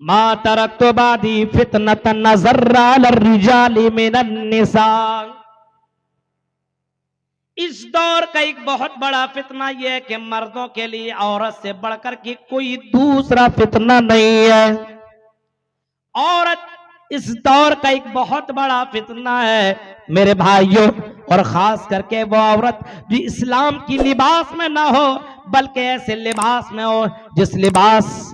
मा तरक्तु बादी फितनतन नज़र्रा लिर्रिजालि मिनन निसा। इस दौर का एक बहुत बड़ा फितना यह है कि मर्दों के लिए औरत से बढ़कर के कोई दूसरा फितना नहीं है। औरत इस दौर का एक बहुत बड़ा फितना है मेरे भाइयों, और खास करके वो औरत जो इस्लाम की लिबास में ना हो बल्कि ऐसे लिबास में हो जिस लिबास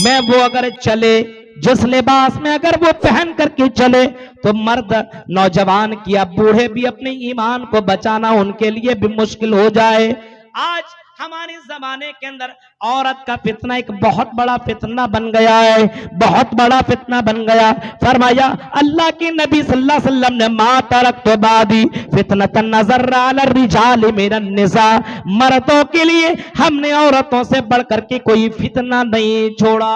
में वो अगर चले, जिस लिबास में अगर वो पहन करके चले तो मर्द नौजवान किया बूढ़े भी अपने ईमान को बचाना उनके लिए भी मुश्किल हो जाए। आज हमारे जमाने के अंदर औरत का फितना एक बहुत बड़ा फितना बन गया है, बहुत बड़ा फितना बन गया। फरमाया अल्लाह के नबी सल्लल्लाहु अलैहि वसल्लम ने मा तरक्तु बादी फितनतन नज़र्रा लिर्रिजालि मिनन निसा, मर्दों के लिए हमने औरतों से बढ़कर के कोई फितना नहीं छोड़ा।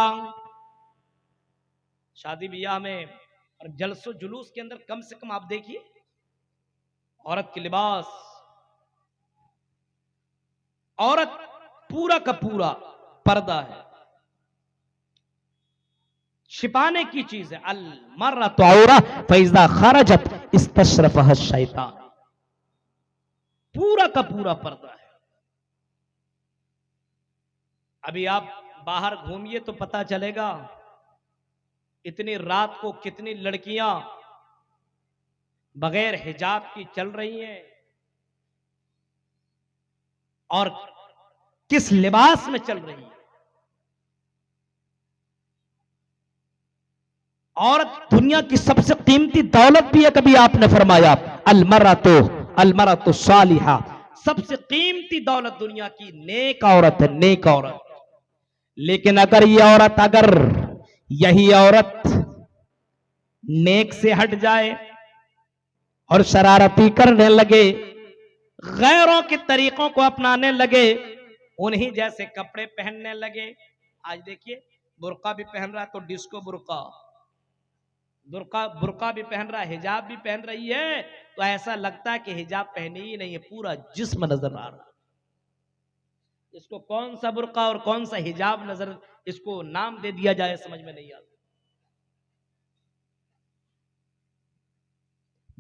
शादी ब्याह में और जलसो जुलूस के अंदर कम से कम आप देखिए औरत के लिबास, औरत पूरा का पूरा पर्दा है, छिपाने की चीज है। अल मर्रतु औरा फैज़ा खरजत इस्तशरफहा शैतान, पूरा का पूरा पर्दा है। अभी आप बाहर घूमिए तो पता चलेगा इतनी रात को कितनी लड़कियां बगैर हिजाब की चल रही हैं और किस लिबास में चल रही है। औरत दुनिया की सबसे कीमती दौलत भी है, कभी आपने फरमाया अलमरतु सालिहा, सबसे कीमती दौलत दुनिया की नेक औरत है, नेक औरत। लेकिन अगर ये औरत, अगर यही औरत नेक से हट जाए और शरारती करने लगे, गैरों के तरीकों को अपनाने लगे, उन्हीं जैसे कपड़े पहनने लगे। आज देखिए बुर्का भी पहन रहा है तो डिस्को बुर्का, बुर्का भी पहन रहा है, हिजाब भी पहन रही है तो ऐसा लगता है कि हिजाब पहनी ही नहीं है, पूरा जिस्म नजर आ रहा है। इसको कौन सा बुर्का और कौन सा हिजाब नजर, इसको नाम दे दिया जाए समझ में नहीं आता।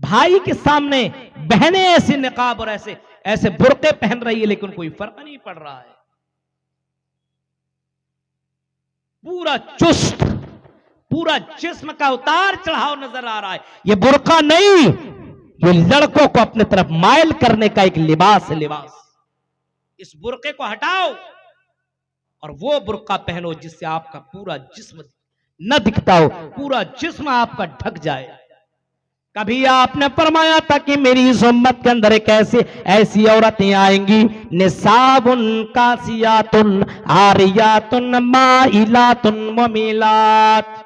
भाई के सामने बहनें ऐसे निकाब और ऐसे ऐसे बुर्के पहन रही है लेकिन कोई फर्क नहीं पड़ रहा है। पूरा चुस्त, पूरा जिस्म का उतार चढ़ाव नजर आ रहा है। ये बुर्का नहीं, ये लड़कों को अपने तरफ माइल करने का एक लिबास है, लिबास। इस बुर्के को हटाओ और वो बुर्का पहनो जिससे आपका पूरा जिस्म न दिखता हो, पूरा जिस्म आपका ढक जाए। कभी आपने फरमाया था कि मेरी इस उम्मत के अंदर एक ऐसी औरतें आएंगी, निसाबुन कासियातुन आरियातुन माइलातुन मुमिलात।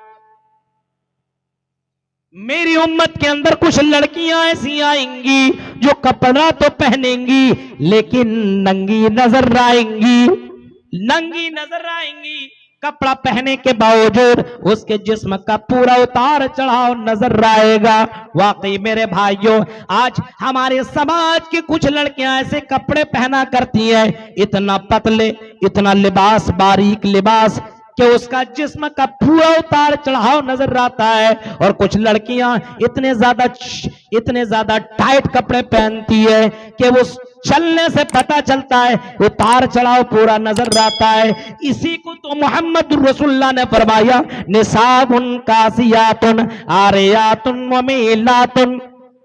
मेरी उम्मत के अंदर कुछ लड़कियां ऐसी आएंगी जो कपड़ा तो पहनेंगी लेकिन नंगी नजर आएंगी, नंगी नजर आएंगी। कपड़ा पहने के बावजूद उसके जिस्म का पूरा उतार चढ़ाव नजर आएगा। वाकई मेरे भाइयों, आज हमारे समाज की कुछ लड़कियां ऐसे कपड़े पहना करती हैं, इतना पतले, इतना लिबास, बारीक लिबास कि उसका जिस्म का पूरा उतार चढ़ाव नजर आता है। और कुछ लड़कियां इतने ज्यादा टाइट कपड़े पहनती है कि वो चलने से पता चलता है उतार चढ़ाव पूरा नजर आता है। इसी को तो मोहम्मद रसूलुल्लाह ने फरमाया, निसाबुन कासियातुन आरियातुन मुमिलातुन।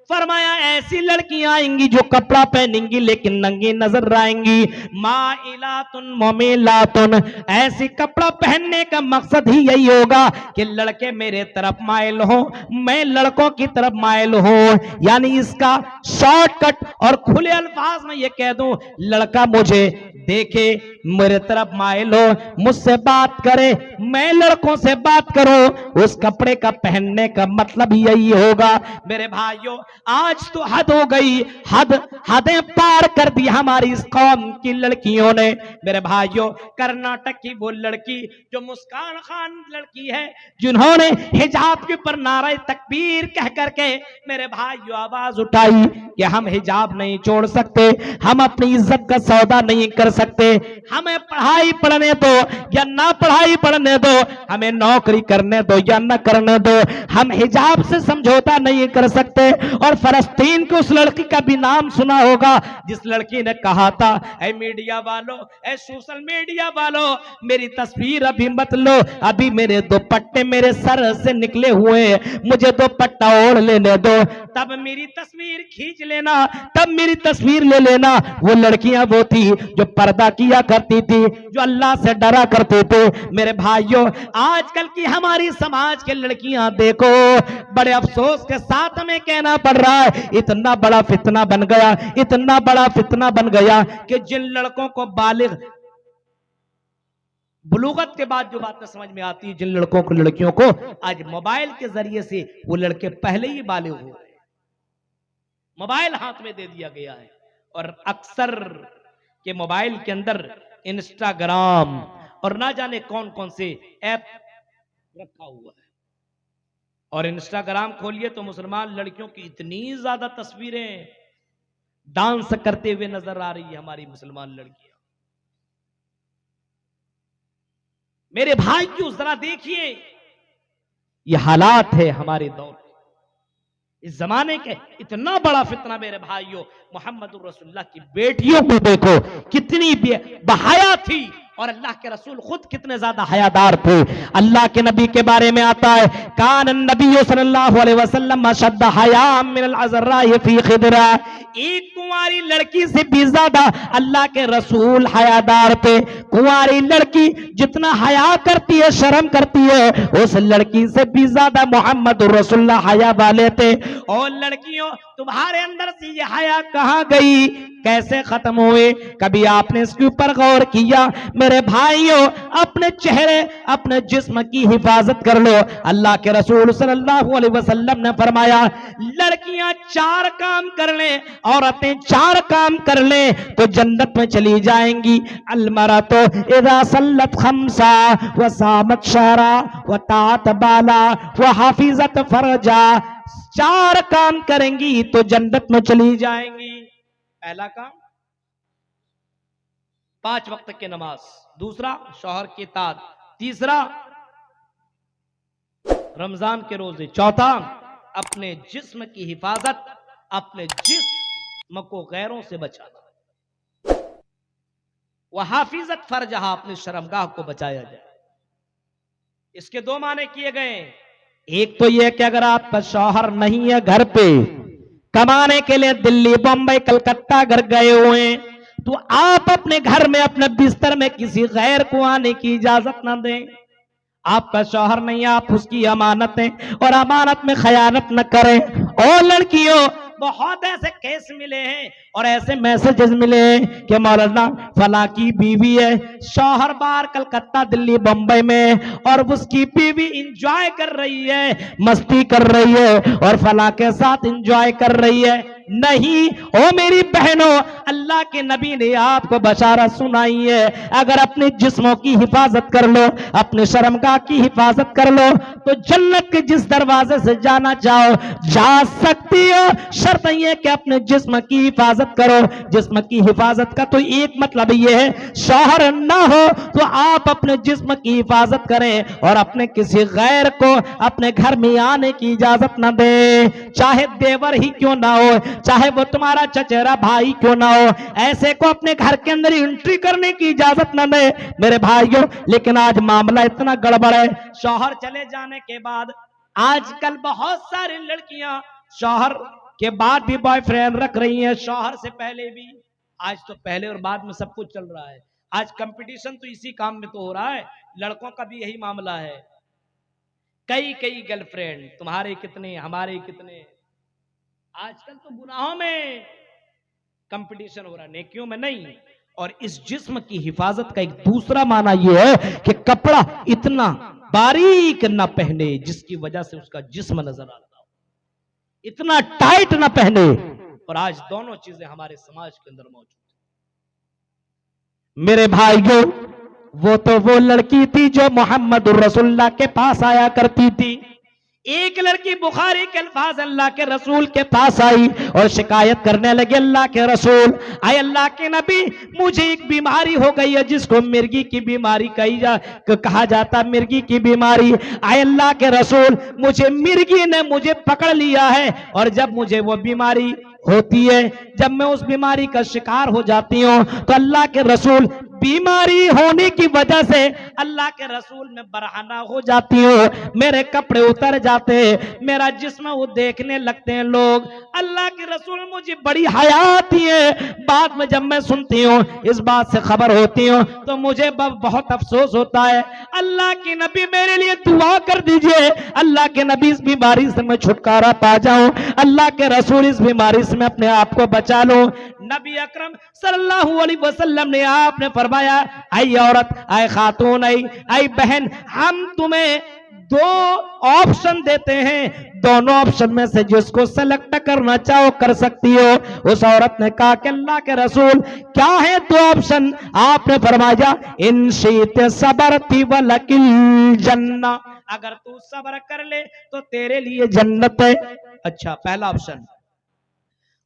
फरमाया ऐसी लड़कियां आएंगी जो कपड़ा पहनेंगी लेकिन नंगी नजर आएंगी। माइलातुन मुमिलातुन, ऐसी कपड़ा पहनने का मकसद ही यही होगा कि लड़के मेरे तरफ माइल हो, मैं लड़कों की तरफ माइल हो। यानी इसका शॉर्टकट और खुले अल्फाज में ये कह दूं, लड़का मुझे देखे, मेरे तरफ माइल हो, मुझसे बात करे, मैं लड़कों से बात करूं, उस कपड़े का पहनने का मतलब ही यही होगा। मेरे भाइयों, आज तो हद हो गई, हदें पार कर दी हमारी इस कौम की लड़कियों ने। मेरे भाइयों, कर्नाटक की वो लड़की जो मुस्कान खान लड़की है, जिन्होंने हिजाब के ऊपर नारे तकबीर कह करके मेरे भाइयों आवाज उठाई कि हम हिजाब नहीं छोड़ सकते, हम अपनी इज्जत का सौदा नहीं कर सकते, हमें पढ़ाई पढ़ने दो या ना पढ़ाई पढ़ने दो, हमें नौकरी करने दो या ना करने दो, हम हिजाब से समझौता नहीं कर सकते। और फलस्तीन की उस लड़की का भी नाम सुना होगा जिस लड़की ने कहा था, ऐ मीडिया वालों, ऐ सोशल मीडिया वालों, मेरी तस्वीर अभी मत लो, अभी मेरे दुपट्टे मेरे सर से निकले हुए, मुझे दुपट्टा ओढ़ लेने दो, तब मेरी तस्वीर खींच लेना, तब मेरी तस्वीर ले लेना। वो लड़कियां वो थी जो पर्दा किया करती थी, जो अल्लाह से डरा करते थे। मेरे भाइयों, आजकल की हमारी समाज के लड़कियां देखो, बड़े अफसोस के साथ हमें कहना पड़ रहा है, इतना बड़ा फितना बन गया, इतना बड़ा फितना बन गया कि जिन लड़कों को बालिग बुलूगत के बाद जो बातें समझ में आती है, जिन लड़कों को लड़कियों को आज मोबाइल के जरिए से वो लड़के पहले ही बालिग हो गए, मोबाइल हाथ में दे दिया गया है। और अक्सर के मोबाइल के अंदर इंस्टाग्राम और ना जाने कौन कौन से ऐप रखा हुआ है। और इंस्टाग्राम खोलिए तो मुसलमान लड़कियों की इतनी ज्यादा तस्वीरें डांस करते हुए नजर आ रही है हमारी मुसलमान लड़कियां। मेरे भाई क्यों जरा देखिए, ये हालात है हमारे दौर के, इस जमाने के इतना बड़ा फितना। मेरे भाइयों, मोहम्मद रसूलुल्लाह की बेटियों को देखो कितनी बहाया थी, और अल्लाह के रसूल खुद कितने ज्यादा हयादार थे। अल्लाह के नबी के बारे में आता है, कान नबी सल्लल्लाहु अलैहि वसल्लम अशद्द हया मिनल अज़रा फी खिदरा, एक कुंवारी लड़की से भी ज्यादा अल्लाह के रसूल हयादार थे। कुंवारी लड़की जितना हया करती है, शर्म करती है, उस लड़की से भी ज्यादा मोहम्मद रसूलुल्लाह हया वाले थे। और लड़कियों, तुम्हारे अंदर से ये हया कहां गई, कैसे खत्म हुए, कभी आपने इसके ऊपर गौर किया? मेरे भाइयों, अपने चेहरे अपने जिस्म की हिफाजत कर लो। अल्लाह के रसूल सल्लल्लाहु अलैहि वसल्लम ने फरमाया, लड़कियां 4 काम कर लें, औरतें 4 काम कर लें तो जन्नत में चली जाएंगी। अलमरतो इज़ा सल्लत खम्सा व सामत शहरा व तात बाला व हाफिजत फरजा, 4 काम करेंगी तो जन्नत में चली जाएंगी। पहला काम 5 वक्त की नमाज, दूसरा शौहर की इताअत, तीसरा रमजान के रोजे, चौथा अपने जिस्म की हिफाजत, अपने जिस्म को गैरों से बचाना, वह हाफिजत फरजहा, अपनी शर्मगाह को बचाया जाए। इसके 2 माने किए गए। एक तो यह कि अगर आपका शौहर नहीं है, घर पे कमाने के लिए दिल्ली बंबई कलकत्ता घर गए हुए, तो आप अपने घर में अपने बिस्तर में किसी गैर को आने की इजाजत ना दें। आपका शौहर नहीं, आप उसकी अमानत हैं और अमानत में खयानत न करें। और लड़कियों, बहुत ऐसे केस मिले हैं और ऐसे मैसेजेस मिले हैं कि मौलाना फला की बीवी है, शौहर बाहर कलकत्ता दिल्ली बंबई में, और उसकी बीवी इंजॉय कर रही है, मस्ती कर रही है और फला के साथ इंजॉय कर रही है। नहीं, ओ मेरी बहनों, अल्लाह के नबी ने आपको बशारत सुनाई है, अगर अपने जिस्मों की हिफाजत कर लो, अपने शर्मगाह की हिफाजत कर लो, तो जन्नत के जिस दरवाजे से जाना चाहो जा सकती हो। शर्त यह कि अपने जिस्म की हिफाजत करो। जिस्म की हिफाजत का तो एक मतलब यह है, शौहर ना हो तो आप अपने जिस्म की हिफाजत करें और अपने किसी गैर को अपने घर में आने की इजाजत ना दे, चाहे देवर ही क्यों ना हो, चाहे वो तुम्हारा चचेरा भाई क्यों ना हो, ऐसे को अपने घर के अंदर एंट्री करने की इजाजत ना दे मेरे भाइयों। लेकिन आज मामला इतना गड़बड़ है, शौहर चले जाने के बाद आजकल बहुत सारी लड़कियां शौहर के बाद भी बॉयफ्रेंड रख रही हैं, शौहर से पहले भी। आज तो पहले और बाद में सब कुछ चल रहा है। आज कंपटीशन तो इसी काम में तो हो रहा है, लड़कों का भी यही मामला है। कई कई गर्लफ्रेंड, तुम्हारे कितने हमारे कितने। आजकल तो गुनाहों में कंपटीशन हो रहा है, नेकियों में नहीं। और इस जिस्म की हिफाजत का एक दूसरा माना यह है कि कपड़ा इतना बारीक ना पहने जिसकी वजह से उसका जिस्म नजर आता हो, इतना टाइट ना पहने। और आज दोनों चीजें हमारे समाज के अंदर मौजूद है। मेरे भाइयों, वो तो वो लड़की थी जो मोहम्मद रसूलुल्लाह के पास आया करती थी, एक लड़की बुखारी के अल्फाज अल्लाह के रसूल के पास आई और शिकायत करने लगे, अल्लाह के रसूल, आए अल्लाह के नबी, मुझे एक बीमारी हो गई है जिसको मिर्गी की बीमारी कहा जाता, मिर्गी की बीमारी। आए अल्लाह के रसूल, मुझे मिर्गी ने मुझे पकड़ लिया है और जब मुझे वो बीमारी होती है, जब मैं उस बीमारी का शिकार हो जाती हूँ तो अल्लाह के रसूल, बीमारी होने की वजह से अल्लाह के रसूल में बरहना हो जाती हूँ, मेरे कपड़े उतर जाते हैं, मेरा जिस्म वो देखने लगते हैं लोग। अल्लाह के रसूल, मुझे बड़ी हया आती है, बाद में जब मैं सुनती हूँ, इस बात से खबर होती हूँ तो मुझे बहुत अफसोस होता है। अल्लाह के नबी मेरे लिए दुआ कर दीजिए, अल्लाह के नबी इस बीमारी से मैं छुटकारा पा जाऊं, अल्लाह के रसूल इस बीमारी से मैं अपने आप को बचा लूं। नबी अकरम सल्लल्लाहु अलैहि वसल्लम ने आपने फरमाया, आई औरत, आई खातून, आई बहन, हम तुम्हें दो ऑप्शन देते हैं, दोनों ऑप्शन में से जिसको सेलेक्ट करना चाहो कर सकती हो। उस औरत ने कहा कि अल्लाह के रसूल क्या है दो ऑप्शन? आपने फरमाया, इन शीत सबरती वलकिल जन्ना, अगर तू सब्र कर ले तो तेरे लिए जन्नत है। अच्छा, पहला ऑप्शन।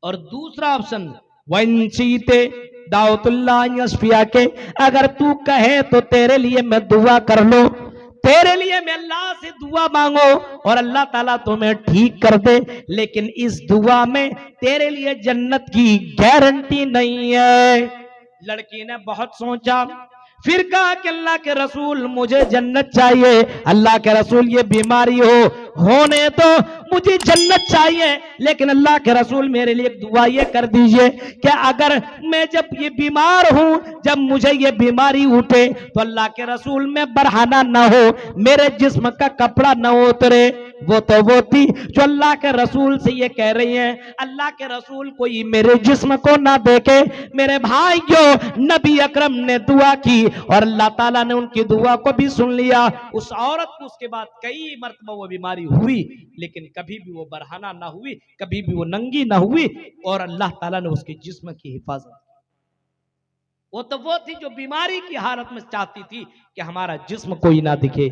और दूसरा ऑप्शन, वन शीते दाऊतुल्लाह यस्फिया के, अगर तू कहे तो तेरे लिए मैं दुआ कर लो, तेरे लिए मैं अल्लाह से दुआ मांगो और अल्लाह ताला तुम्हें ठीक कर दे, लेकिन इस दुआ में तेरे लिए जन्नत की गारंटी नहीं है। लड़की ने बहुत सोचा, फिर कहा कि अल्लाह के रसूल मुझे जन्नत चाहिए, अल्लाह के रसूल ये बीमारी होने तो मुझे जन्नत चाहिए, लेकिन अल्लाह के रसूल मेरे लिए दुआ ये कर दीजिए कि अगर मैं जब ये बीमार हूं, जब मुझे ये बीमारी उठे तो अल्लाह के रसूल में बरहाना ना हो, मेरे जिस्म का कपड़ा ना उतरे। वो तो वो थी जो अल्लाह के रसूल से ये कह रही हैं, अल्लाह के रसूल कोई मेरे जिस्म को ना देखे। मेरे भाइयों, नबी अकरम ने दुआ की और अल्लाह ताला ने उनकी दुआ को भी सुन लिया। उस औरत को उसके बाद कई मरतबा वो बीमारी हुई, लेकिन कभी भी वो बरहाना ना हुई, कभी भी वो नंगी ना हुई और अल्लाह ताला ने उसके जिस्म की हिफाजत की। वो तो वो थी जो बीमारी की हालत में चाहती थी कि हमारा जिस्म कोई ना दिखे।